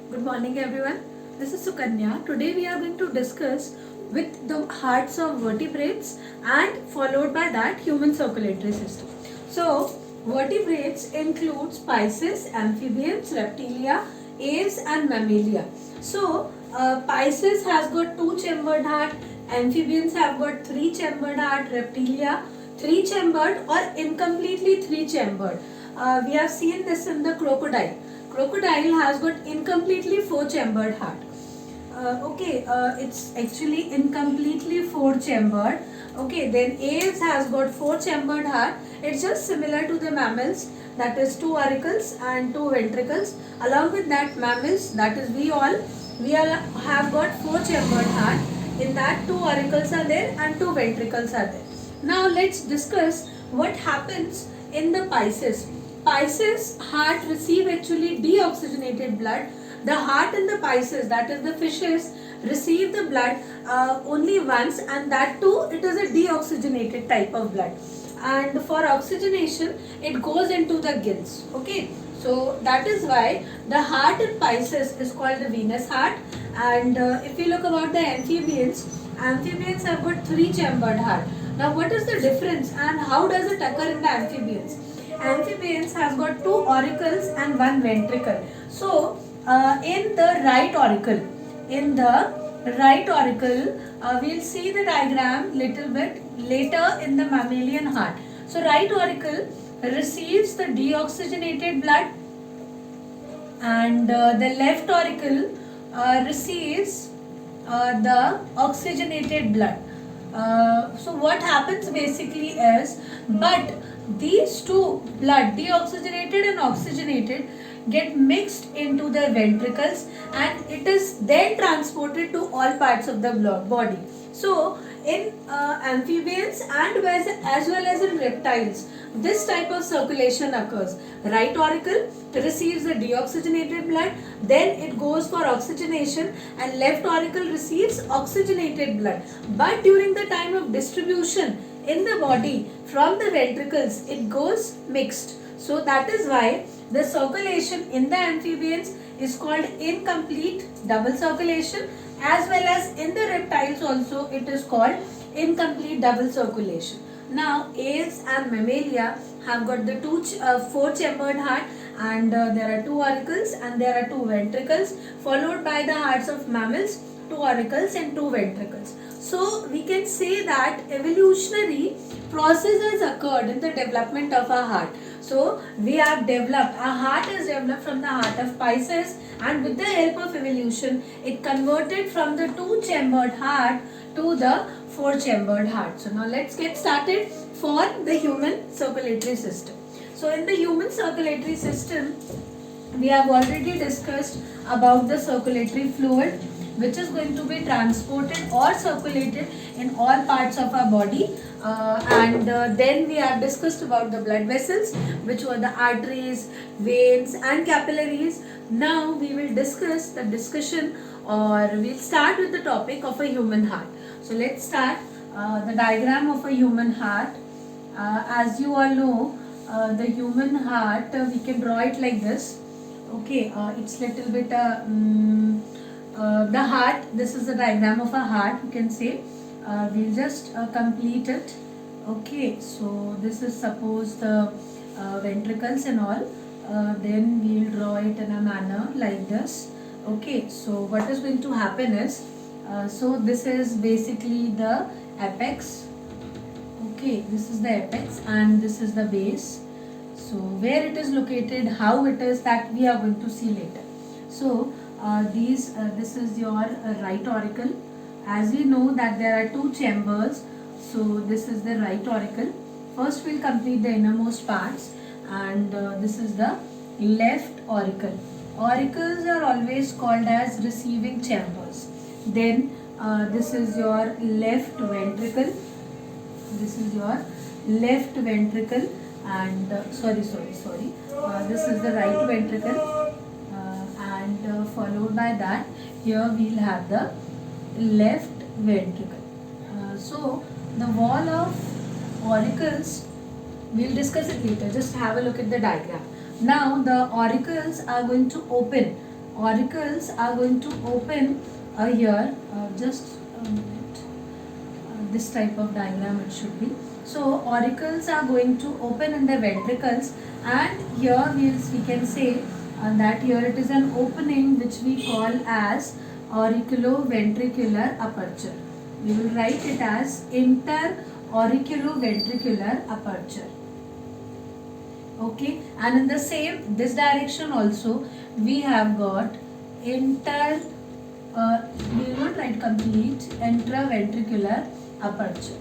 Good morning everyone. This is Sukanya. Today we are going to discuss with the hearts of vertebrates and followed by that human circulatory system. So vertebrates includes Pisces, amphibians, reptilia, aves and mammalia. So Pisces has got two chambered heart, amphibians have got three chambered heart, reptilia three chambered or incompletely three chambered. We have seen this in the crocodile. Crocodile has got incompletely four chambered heart. It's actually incompletely four chambered. Okay, then aves has got four chambered heart. It's just similar to the mammals, that is two auricles and two ventricles. Along with that, mammals, that is we all have got four chambered heart. In that, two auricles are there and two ventricles are there. Now let's discuss what happens in the Pisces. Pisces heart receive actually deoxygenated blood. The heart in the Pisces, that is the fishes, receive the blood only once, and that too it is a deoxygenated type of blood. And for oxygenation it goes into the gills. Okay, so that is why the heart in Pisces is called the Venus heart. And if you look about the amphibians, amphibians have got three chambered heart. Now what is the difference and how does it occur in the amphibians? Amphibians has got two auricles and one ventricle. So in the right auricle, we'll see the diagram little bit later in the mammalian heart. So right auricle receives the deoxygenated blood and the left auricle receives the oxygenated blood. So what happens basically is, but these two blood, deoxygenated and oxygenated, get mixed into the ventricles and it is then transported to all parts of the body. So in amphibians and as well as in reptiles, this type of circulation occurs. Right auricle receives the deoxygenated blood, then it goes for oxygenation, and left auricle receives oxygenated blood. But during the time of distribution in the body from the ventricles, it goes mixed. So that is why the circulation in the amphibians is called incomplete double circulation, as well as in the reptiles also it is called incomplete double circulation. Now aves and mammalia have got the four chambered heart, and there are two auricles and there are two ventricles, followed by the hearts of mammals, two auricles and two ventricles. So we can say that evolutionary process has occurred in the development of a heart. So we have developed, a heart is developed from the heart of Pisces, and with the help of evolution it converted from the two chambered heart to the four chambered heart. So now let's get started for the human circulatory system. So in the human circulatory system, we have already discussed about the circulatory fluid, which is going to be transported or circulated in all parts of our body. Then we have discussed about the blood vessels, which were the arteries, veins and capillaries. Now we will discuss the discussion, or we'll start with the topic of a human heart. So let's start the diagram of a human heart. As you all know, the human heart, we can draw it like this. Okay, it's little bit the heart. This is the diagram of a heart, you can say. We'll just complete it. Okay, so this is suppose the ventricles and all. Then we'll draw it in a manner like this. Okay, so what is going to happen is, so this is basically the apex. Okay, this is the apex and this is the base. So where it is located, how it is, that we are going to see later. So this is your right auricle. As we know that there are two chambers, so this is the right auricle. First we'll complete the innermost parts, and this is the left auricle. Auricles are always called as receiving chambers. Then this is your left ventricle. This is your left ventricle, and this is the right ventricle, and followed by that, here we'll have the left ventricle. So the wall of auricles, we'll discuss it later. Just have a look at the diagram. Now the auricles are going to open auricles are going to open here, just a minute, this type of diagram it should be. So auricles are going to open in the ventricles, and here we can say that here it is an opening which we call as auriculoventricular aperture. We will write it as interauriculoventricular aperture. Okay, and in the same this direction also we have got we will not write complete, intraventricular aperture.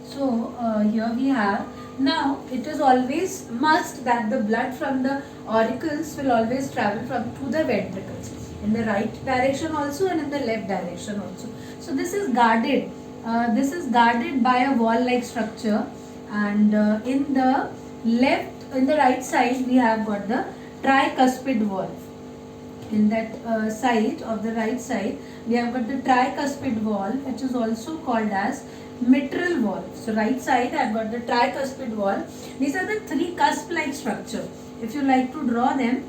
So here we have, now it is always must that the blood from the auricles will always travel to the ventricles, in the right direction also and in the left direction also. So this is guarded. This is guarded by a wall-like structure, and in the right side we have got the tricuspid valve. In that side of the right side we have got the tricuspid valve, which is also called as mitral valve. So right side I have got the tricuspid valve. These are the three cusp-like structure. If you like to draw them,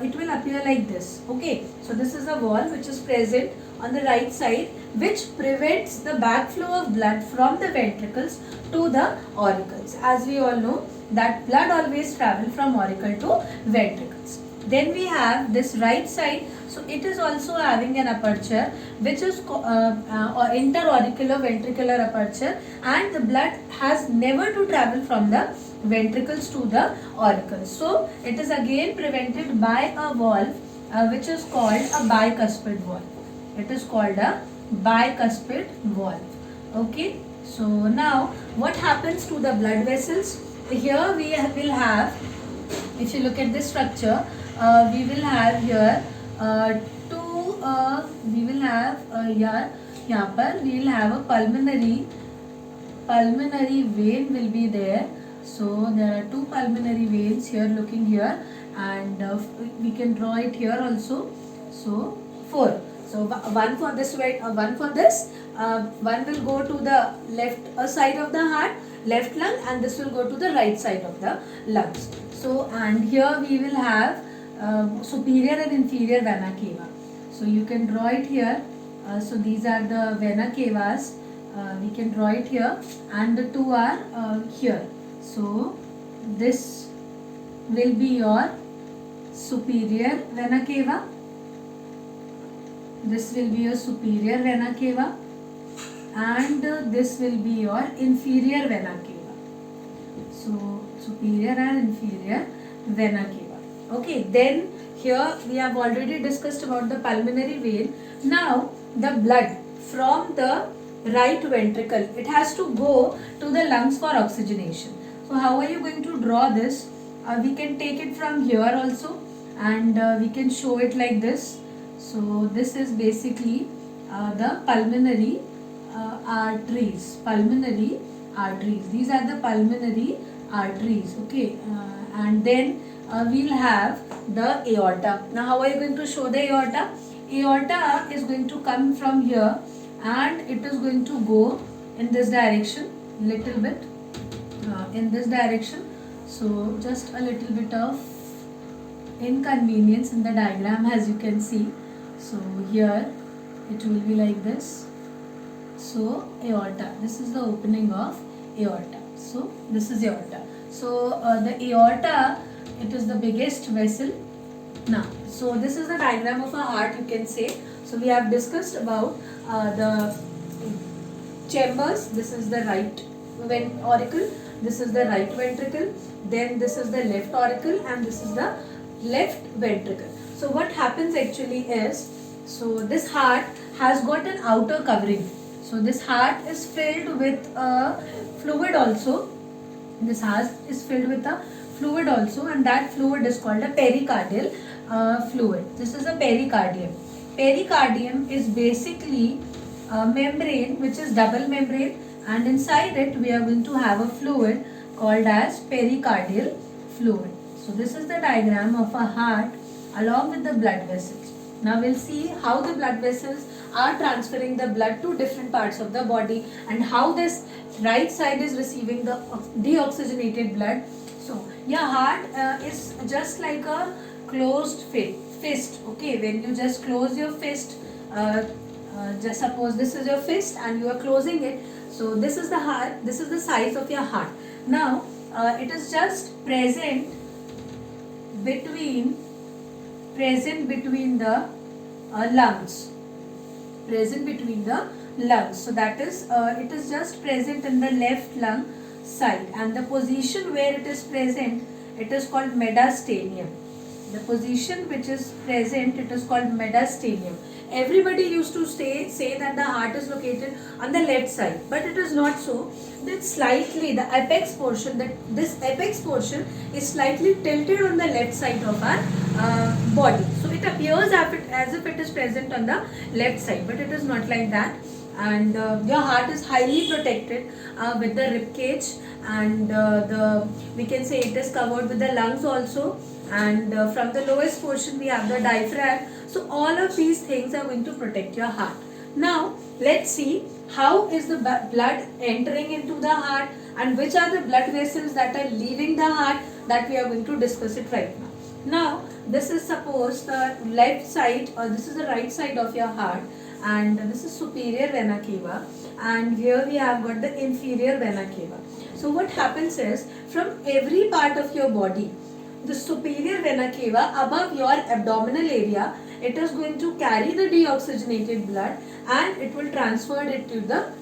it will appear like this. Okay, so this is a valve which is present on the right side, which prevents the backflow of blood from the ventricles to the auricles. As we all know that blood always travel from auricle to ventricles. Then we have this right side, so it is also having an aperture which is interauriculoventricular aperture, and the blood has never to travel from the ventricles to the auricles. So it is again prevented by a valve which is called a bicuspid valve. It is called a bicuspid valve. Okay, so now what happens to the blood vessels? Here we will have, if you look at this structure, we will have here we will have यहाँ पर we will have a pulmonary vein will be there. So there are two pulmonary veins here, looking here, and we can draw it here also. So 4. So one for this way, one for this. One will go to the left side of the heart, left lung, and this will go to the right side of the lungs. So, and here we will have superior and inferior vena cava. So you can draw it here. So these are the vena cavas. We can draw it here, and the two are here. So this will be your superior vena cava. This will be your superior vena cava, and this will be your inferior vena cava. So superior and inferior vena cava. Okay, then here we have already discussed about the pulmonary vein. Now the blood from the right ventricle, it has to go to the lungs for oxygenation. So how are you going to draw this? We can take it from here also, and we can show it like this. So this is basically the pulmonary arteries. Pulmonary arteries. These are the pulmonary arteries. Okay, and then we'll have the aorta. Now how are you going to show the aorta? Aorta is going to come from here, and it is going to go in this direction, little bit in this direction. So just a little bit of inconvenience in the diagram, as you can see. So here it will be like this. So aorta, this is the opening of aorta. So this is aorta. So the aorta, it is the biggest vessel. Now, so this is the diagram of a heart, you can say. So we have discussed about the chambers. This is the right auricle, this is the right ventricle, then this is the left auricle, and this is the left ventricle. So what happens actually is, so this heart has got an outer covering. So this heart is filled with fluid also. This heart is filled with a fluid also, and that fluid is called a pericardial fluid. This is a pericardium. Pericardium is basically a membrane which is double membrane, and inside it we are going to have a fluid called as pericardial fluid. So this is the diagram of a heart along with the blood vessels. Now we'll see how the blood vessels are transferring the blood to different parts of the body, and how this right side is receiving the deoxygenated blood. So your heart is just like a closed fist. Okay, when you just close your fist, just suppose this is your fist and you are closing it. So this is the heart. This is the size of your heart. Now it is just between present between the lungs. Present between the lungs. So that is it is just present in the left lung side, and the position where it is present, it is called mediastinum. The position which is present, it is called mediastinum. Everybody used to say that the heart is located on the left side, but it is not so. That slightly the apex portion, this apex portion is slightly tilted on the left side of our body. So it appears as if it is present on the left side, but it is not like that. And your heart is highly protected with the rib cage, and we can say it is covered with the lungs also, and from the lowest portion we have the diaphragm. So all of these things are going to protect your heart. Now let's see how is the blood entering into the heart and which are the blood vessels that are leaving the heart, that we are going to discuss it right now. Now this is suppose the left side, or this is the right side of your heart, and this is superior vena cava, and here we have got the inferior vena cava. So what happens is, from every part of your body, the superior vena cava above your abdominal area, it is going to carry the deoxygenated blood and it will transfer it to the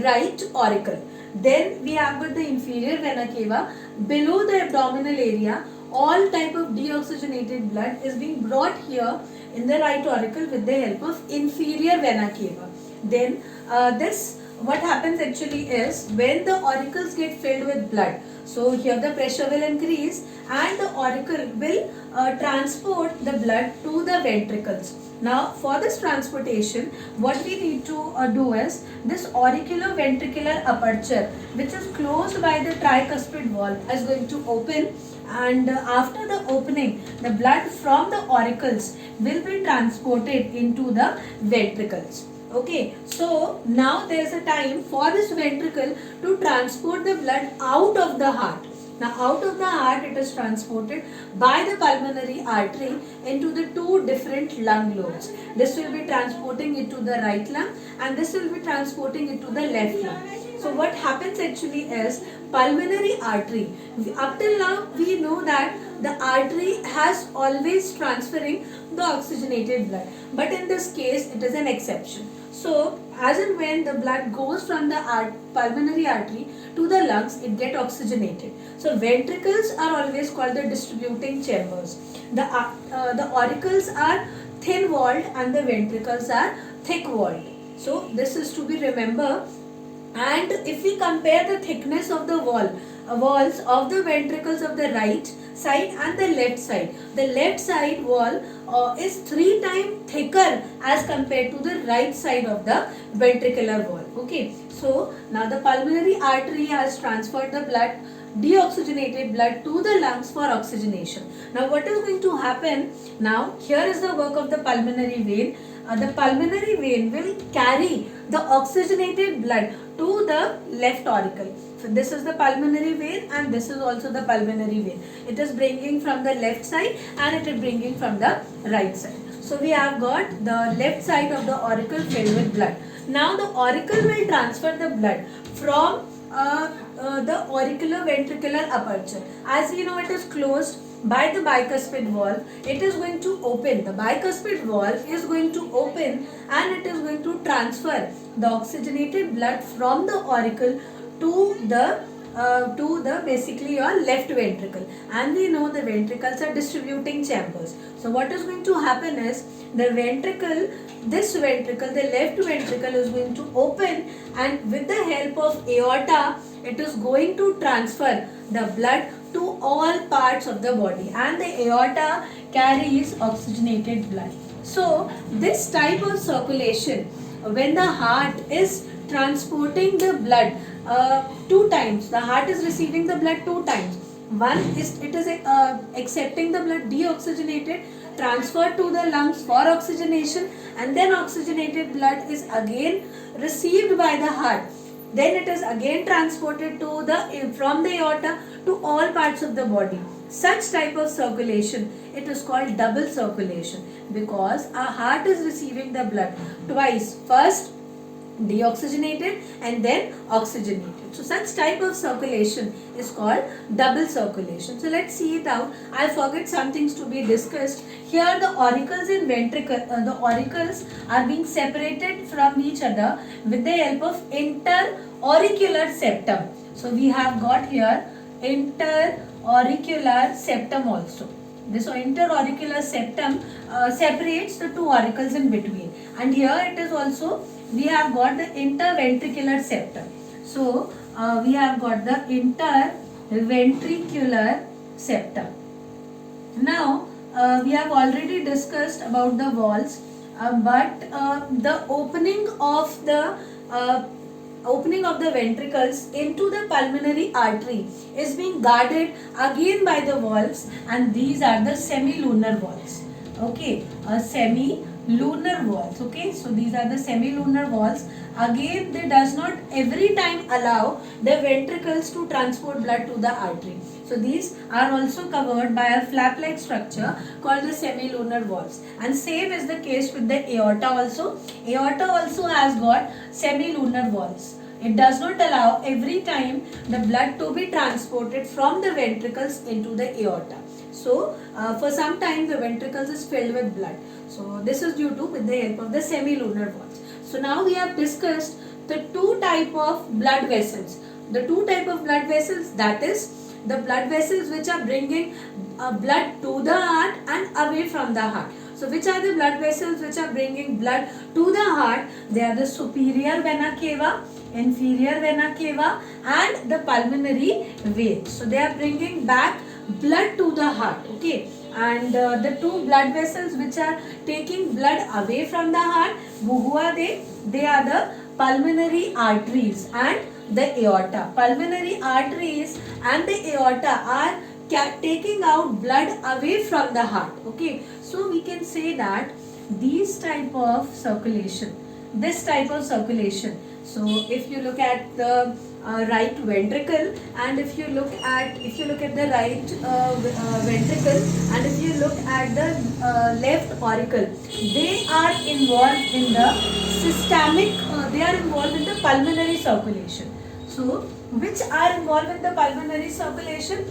right auricle. Then we have got the inferior vena cava. Below the abdominal area, all type of deoxygenated blood is being brought here in the right auricle with the help of inferior vena cava. Then what happens actually is, when the auricles get filled with blood, so here the pressure will increase and the auricle will transport the blood to the ventricles. Now for this transportation, what we need to do is, this auricular ventricular aperture, which is closed by the tricuspid valve, is going to open, and after the opening, the blood from the auricles will be transported into the ventricles. Okay, so now there is a time for this ventricle to transport the blood out of the heart. Now out of the heart, it is transported by the pulmonary artery into the two different lung lobes. This will be transporting it to the right lung, and this will be transporting it to the left lung. So what happens actually is, pulmonary artery, up till now we know that the artery has always transferring the oxygenated blood, but in this case it is an exception. So as and when the blood goes from the pulmonary artery to the lungs, it gets oxygenated. So ventricles are always called the distributing chambers. The auricles are thin walled and the ventricles are thick walled. So this is to be remembered. And if we compare the thickness of the walls of the ventricles of the right side and the left side wall is 3 times thicker as compared to the right side of the ventricular wall. Okay, so now the pulmonary artery has transferred the blood, deoxygenated blood, to the lungs for oxygenation. Now what is going to happen? Now here is the work of the pulmonary vein. The pulmonary vein will carry the oxygenated blood to the left auricle. So this is the pulmonary vein, and this is also the pulmonary vein. It is bringing from the left side and it is bringing from the right side. So we have got the left side of the auricle filled with blood. Now the auricle will transfer the blood from the auricular ventricular aperture. As we know, it is closed by the bicuspid valve. It is going to open. The bicuspid valve is going to open, and it is going to transfer the oxygenated blood from the auricle to the basically your left ventricle. And we know the ventricles are distributing chambers. So what is going to happen is, the left ventricle is going to open, and with the help of aorta, it is going to transfer the blood to all parts of the body, and the aorta carries oxygenated blood. So this type of circulation, when the heart is transporting the blood 2 times, the heart is receiving the blood 2 times. One is accepting the blood deoxygenated, transferred to the lungs for oxygenation, and then oxygenated blood is again received by the heart. Then it is again transported from the aorta to all parts of the body. such type of circulation, it is called double circulation, because our heart is receiving the blood twice. First deoxygenated and then oxygenated. So such type of circulation is called double circulation. So let's see it out. I forget some things to be discussed. Here the auricles and ventricle, the auricles are being separated from each other with the help of interauricular septum. So we have got here interauricular septum also. This interauricular septum separates the two auricles in between, and here it is also we have got the interventricular septum. So we have got the interventricular septum. Now we have already discussed about the valves, but the opening of the ventricles into the pulmonary artery is being guarded again by the valves, and these are the semilunar valves. Okay, semilunar valves. Okay, so these are the semilunar valves. Again, they does not every time allow the ventricles to transport blood to the artery. So these are also covered by a flap-like structure called the semilunar valves. And same is the case with the aorta also. Aorta also has got semilunar valves. It does not allow every time the blood to be transported from the ventricles into the aorta. So for some time the ventricles is filled with blood. So this is due to with the help of the semilunar valves. So now we have discussed the two type of blood vessels. The two type of blood vessels, that is the blood vessels which are bringing blood to the heart and away from the heart. So which are the blood vessels which are bringing blood to the heart? They are the superior vena cava, inferior vena cava and the pulmonary vein. So they are bringing back blood to the heart. Okay. And the two blood vessels which are taking blood away from the heart, who are they? They are the pulmonary arteries and the aorta. Pulmonary arteries and the aorta are taking out blood away from the heart. Okay, so we can say that these type of circulation, this type of circulation. So if you look at the right ventricle, and if you look at the right ventricle, and if you look at the left auricle, they are involved in the systemic. They are involved in the pulmonary circulation. So which are involved in the pulmonary circulation?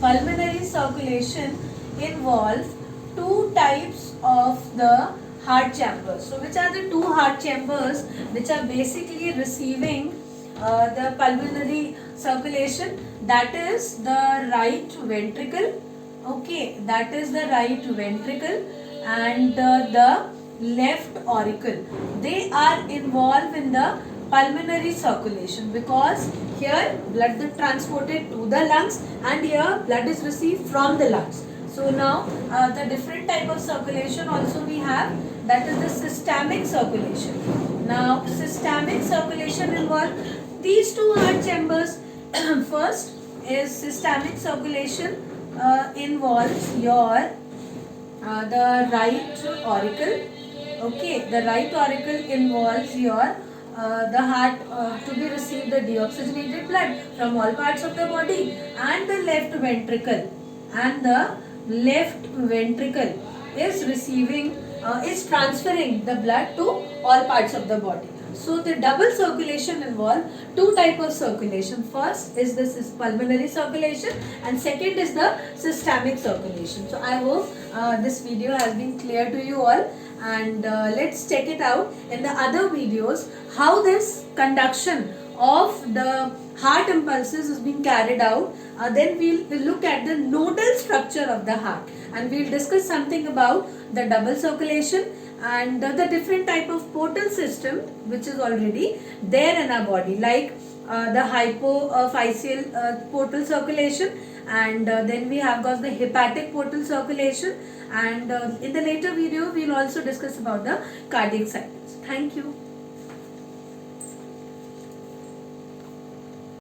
Pulmonary circulation involves two types of the heart chambers. So which are the two heart chambers which are basically receiving the pulmonary circulation? That is the right ventricle. Okay, that is the right ventricle and the left auricle. They are involved in the pulmonary circulation because here blood is transported to the lungs and here blood is received from the lungs. So now the different type of circulation also we have, that is the systemic circulation. Now systemic circulation involves these two heart chambers. First is systemic circulation involves your the right auricle. Okay, the right auricle involves your the heart to be received the deoxygenated blood from all parts of the body, and the left ventricle, and the left ventricle is receiving is transferring the blood to all parts of the body. So the double circulation involves two type of circulation. First is the pulmonary circulation and second is the systemic circulation. So I hope this video has been clear to you all, and let's check it out in the other videos how this conduction of the heart impulses is being carried out. Then we'll look at the nodal structure of the heart, and we'll discuss something about the double circulation and the different type of portal system which is already there in our body, like the hypophyseal portal circulation, and then we have got the hepatic portal circulation, and in the later video we'll also discuss about the cardiac cycles. Thank you.